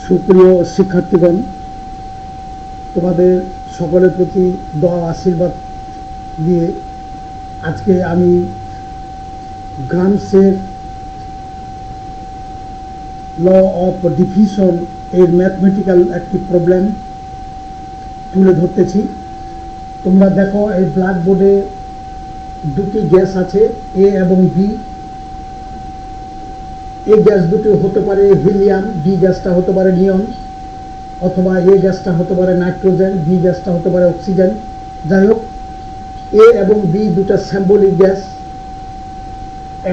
সুপ্রিয় শিক্ষার্থীগণ, তোমাদের সকলের প্রতি দোয়া আশীর্বাদ দিয়ে আজকে আমি গ্রামসের ল অফ ডিফিউশন এর ম্যাথমেটিক্যাল একটি প্রবলেম তুলে ধরতেছি। তোমরা দেখো, এই ব্ল্যাকবোর্ডে দুটি গ্যাস আছে, এ এবং বি। এই গ্যাস দুটি হতে পারে হিলিয়াম, বি গ্যাসটা হতে পারে নিয়ন, অথবা এ গ্যাসটা হতে পারে নাইট্রোজেন, বি গ্যাসটা হতে পারে অক্সিজেন। যাই হোক, এ এবং বি দুটা সিম্বলিক গ্যাস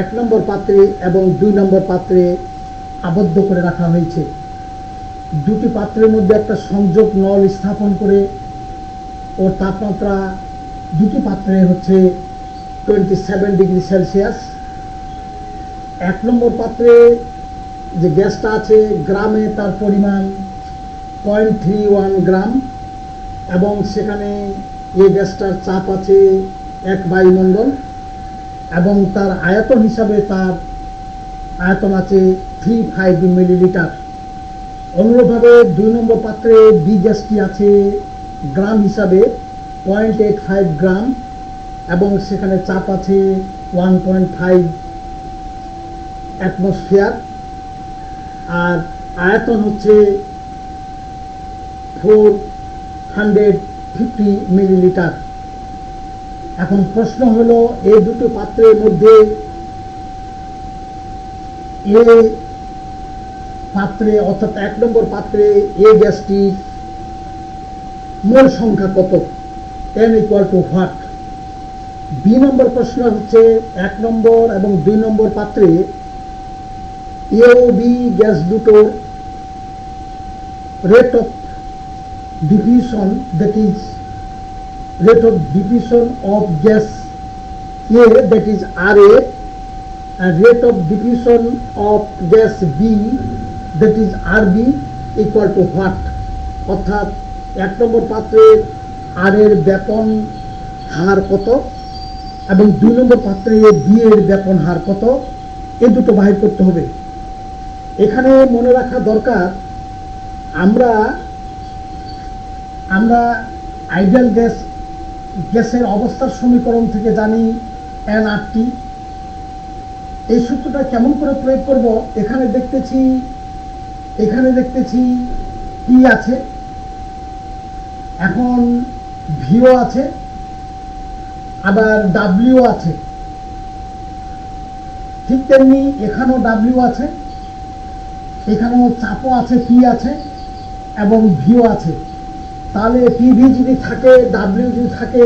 1 নম্বর পাত্রে এবং 2 নম্বর পাত্রে আবদ্ধ করে রাখা হয়েছে। দুটি পাত্রের মধ্যে একটা সংযোগ নল স্থাপন করে ওর তাপমাত্রা দুটি পাত্রে হচ্ছে 27 ডিগ্রি সেলসিয়াস। 1 নম্বর পাত্রে যে গ্যাসটা আছে, গ্রামে তার পরিমাণ 0.31 গ্রাম, এবং সেখানে এই গ্যাসটার চাপ আছে 1 বায়ুমণ্ডল, এবং তার আয়তন হিসাবে তার আয়তন আছে 35 মিলিলিটার। অনুরূপভাবে 2 নম্বর পাত্রে বি গ্যাসটি আছে গ্রাম হিসাবে 0.85 গ্রাম, এবং সেখানে চাপ আছে 1.5 অ্যাটমসফিয়ার, আর আয়তন হচ্ছে 450 মিলিলিটার। এখন প্রশ্ন হলো, এই দুটো পাত্রের মধ্যে এ পাত্রে অর্থাৎ 1 নম্বর পাত্রে এ গ্যাসটির মোল সংখ্যা কত, n equal to what. B number প্রশ্ন হচ্ছে, 1 নম্বর এবং 2 নম্বর পাত্রে এ ও বি গ্যাস দুটোর rate of diffusion, that is rate of diffusion of gas A, that is RA, and rate of diffusion of gas B, that is RB, equal to what? অর্থাৎ 1 নম্বর পাত্রে R এর ব্যাপন হার কত এবং 2 number পাত্রে B এর ব্যাপন হার কত, এই দুটো বাহির করতে হবে। এখানে মনে রাখা দরকার, আমরা আইডিয়াল গ্যাসের অবস্থার সমীকরণ থেকে জানি nRT। এই সূত্রটা কেমন করে প্রয়োগ করব, এখানে দেখতেছি P আছে, এখন ভিও আছে, আবার ডাব্লিউ আছে, ঠিক তেমনি এখানেও ডাব্লিউ আছে, এখানেও চাপও আছে, P আছে এবং ভিও আছে। তাহলে পিভি যদি থাকে, ডাব্লিউ যদি থাকে,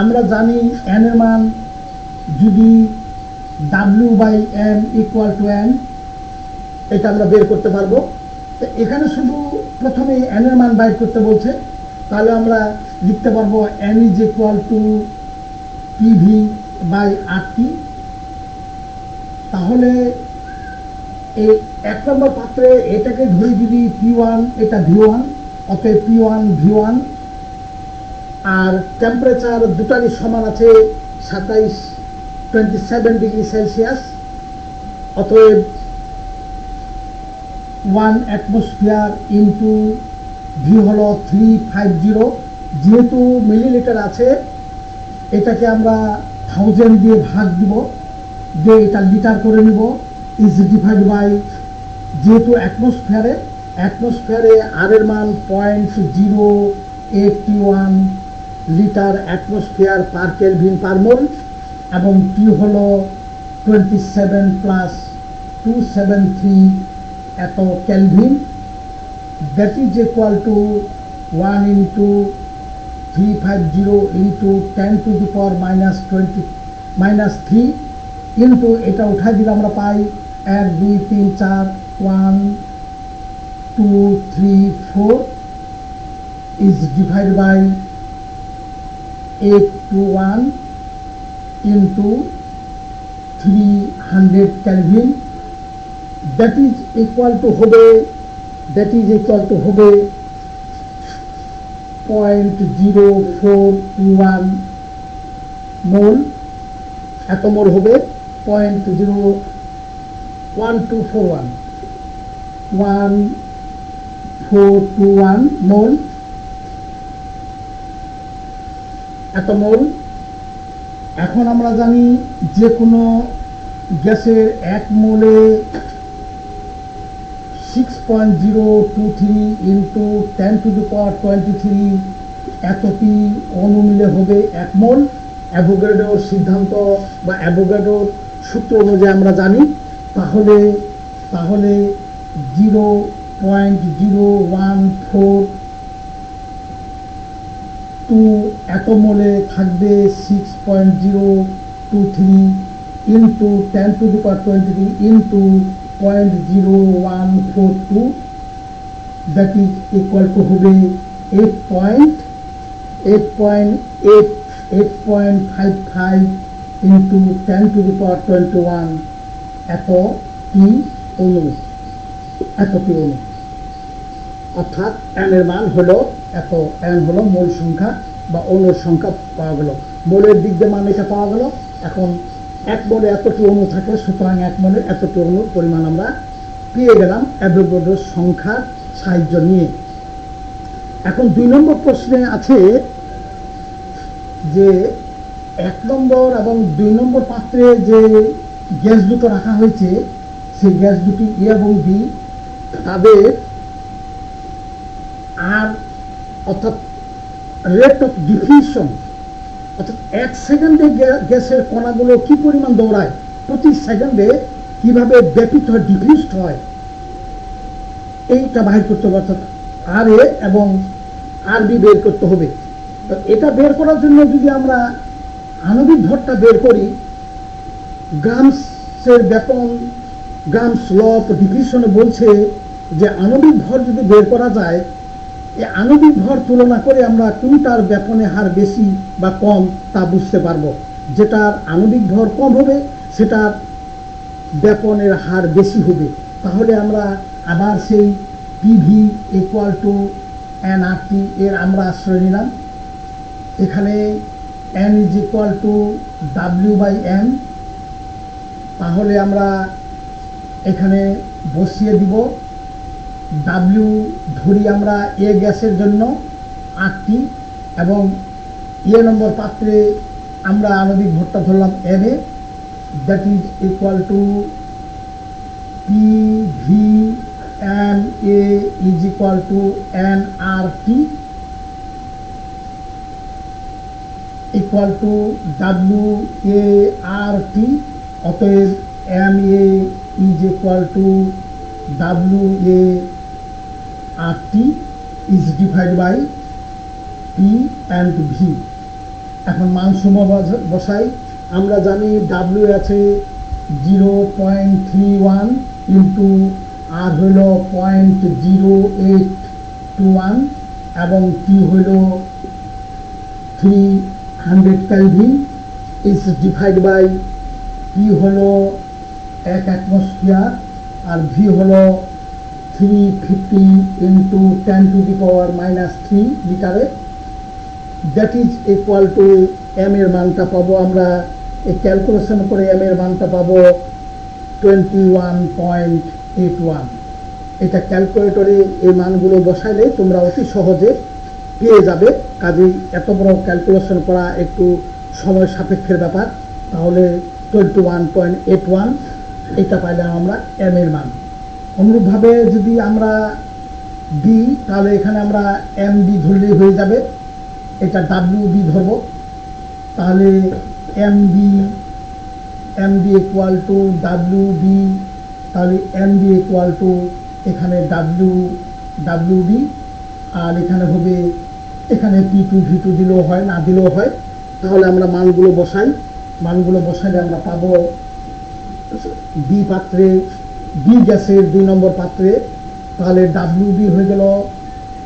আমরা জানি এন এর মান যদি W by N equal to N, এটা আমরা বের করতে পারবো। তো এখানে শুধু প্রথমে এন এর মান বাইর করতে বলছে, তাহলে আমরা লিখতে পারবো n is equal to PV by RT. তাহলে এই 1 নম্বর পাত্রে এটাকে ধরে যদি P1, এটা V1, অতএব P1 V1, আর টেম্পারেচার দুটারই সমান আছে 27 ডিগ্রি সেলসিয়াস, অতএব 1 অ্যাটমসফিয়ার ইন্টু ভি হলো 350। যেহেতু মিলিলিটার আছে, এটাকে আমরা 1000 দিয়ে ভাগ দিব, দিয়ে এটা লিটার করে নিব, ইজ ডিভাইড বাই, যেহেতু অ্যাটমসফিয়ারে আর এর মান 0.081 litre atmosphere per kelvin per mole, এবং টি হলো 27 প্লাস 273 এত kelvin, that is equal to 1 into 350 into 10 to the power -3 into এটা উঠাই দিলে আমরা পাই 1 2 3 4 1 2 3 4 is divided by 8 to 1 into 300 Kelvin, that is equal to হবে 0.0421 মোল, এত মোল হবে 0.01241 1 1421 মোল, এত মোল। এখন আমরা জানি যে কোনো গ্যাসের 1 মোলে 6.023 ইন্টু 10⁻23 এতটি অণু মিলে হবে 1 মোল। অ্যাভোগাড্রোর সিদ্ধান্ত বা অ্যাভোগাড্রোর সূত্র অনুযায়ী আমরা জানি, তাহলে 0.0142 এত মোলে থাকবে 6.023 into 10⁻23 into 0.0142, that is equal two হবে 8.55 ইন্টু 10⁻21 এতটি অণু, অর্থাৎ n এর মান হলো এত। n হলো মোল সংখ্যা বা অণুর সংখ্যা পাওয়া গেল, মোলের দিক দিয়ে মান এটা পাওয়া গেল। এখন 1 মোলে এতটি অণু থাকে, সুতরাং 1 মোলে এতটি অণুর পরিমাণ আমরা পেয়ে গেলাম অ্যাভোগাড্রোর সংখ্যার সাহায্য নিয়ে। এখন 2 নম্বর প্রশ্নে আছে যে 1 নম্বর এবং 2 নম্বর পাত্রে যে গ্যাস দুটো রাখা হয়েছে, সেই গ্যাস দুটি এ এবং বি, তাদের আর অর্থাৎ রেট অফ ডিফিউশন, অর্থাৎ 1 সেকেন্ডে গ্যাসের কণাগুলো কি পরিমাণ দৌড়ায়, প্রতি সেকেন্ডে কিভাবে ব্যাপিত হয়, ডিফিউজড হয়, এইটা বাহির করতে হবে। অর্থাৎ আর এ এবং আর বি বের করতে হবে। তো এটা বের করার জন্য যদি আমরা আণবিক ভরটা বের করি, গ্রামসের ব্যাপন, গ্রামস ল অফ ডিফিউশনে বলছে যে আণবিক ভর যদি বের করা যায়, এই আণবিক ভর তুলনা করে আমরা কোনটার ব্যাপনের হার বেশি বা কম তা বুঝতে পারবো। যেটার আণবিক ভর কম হবে সেটার ব্যাপনের হার বেশি হবে। তাহলে আমরা আবার সেই পিভি ইকুয়াল টু nRT এর আমরা আশ্রয় নিলাম। এখানে n is equal two W/m, তাহলে আমরা এখানে বসিয়ে দিব W ধরি আমরা এ গ্যাসের জন্য RT, এবং এ নম্বর পাত্রে আমরা আণবিক ভরটা ধরলাম Na, that is equal to PVMA is equal to nRT equal to WART। অতএব MA is equal to WART is divide by P and V। এখন মানসমূহ বসাই। আমরা জানি W আছে 0.31 ইন্টু আর হইল 0.0821 এবং T হইল 300 kelvin is divide by P হলো 1 অ্যাটমসফিয়ার আর V হলো 350 ইন্টু 10⁻³ লিটারে, that is equal two m এর মানটা পাবো আমরা, এই ক্যালকুলেশন করে m এর মানটা পাবো 21.81। এটা ক্যালকুলেটরে এই মানগুলো বসাইলে তোমরা অতি সহজে পেয়ে যাবে। কাজেই এত বড় ক্যালকুলেশন করা একটু সময় সাপেক্ষের ব্যাপার। তাহলে 21.81 এটা পাইলাম আমরা m এর মান। অনুরূপভাবে যদি আমরা বি, তাহলে এখানে আমরা MB ধরলেই হয়ে যাবে, এটা WB ধরব। তাহলে MB ইকুয়াল টু WB, তাহলে MB ইকুয়াল টু এখানে WB, আর এখানে হবে, এখানে P2 V2 দিলেও হয়, না দিলেও হয়। তাহলে আমরা মানগুলো বসাই, মানগুলো বসাইলে আমরা পাবো বি পাত্রে, বি গ্যাসের 2 নম্বর পাত্রে, তাহলে WB হয়ে গেল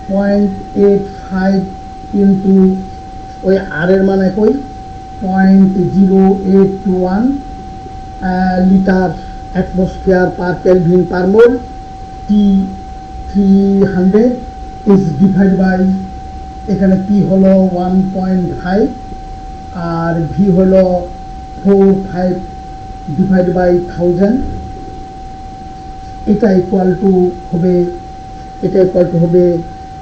0.85 ইন্টু ওই আর এর মান একই 0.0821 litre atmosphere per kelvin per mole, T 300 is divide by, এখানে P হলো 1.5 আর V হলো 45 ডিভাইড বাই 1000, এটা ইকুয়াল টু হবে এটা ইকুয়াল টু হবে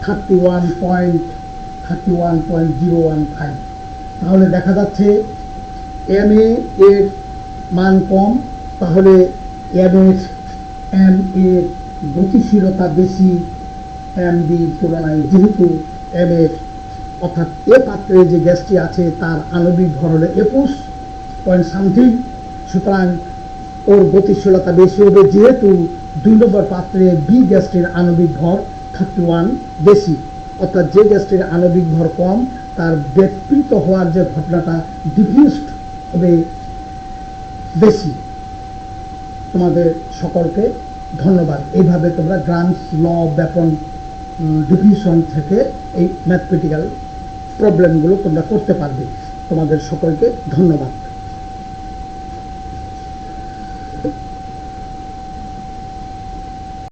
31.015। তাহলে দেখা যাচ্ছে এম এর মান কম, তাহলে এম এর গতিশীলতা বেশি এম বির তুলনায়, যেহেতু এম এর অর্থাৎ এ পাত্রে যে গ্যাসটি আছে তার আণবিক ভর হলো 21 সুতরাং ওর গতিশীলতা বেশি হবে, যেহেতু 2 নম্বর পাত্রে বি গ্যাসটির আণবিক ভর 31 বেশি, অর্থাৎ যে গ্যাসটির আণবিক ভর কম তার ব্যাপৃত হওয়ার যে ঘটনাটা ডিফিউজড হবে বেশি। তোমাদের সকলকে ধন্যবাদ। এইভাবে তোমরা গ্রামস ল ব্যাপন ডিফিউশন থেকে এই ম্যাথমেটিক্যাল প্রবলেমগুলো তোমরা করতে পারবে। তোমাদের সকলকে ধন্যবাদ।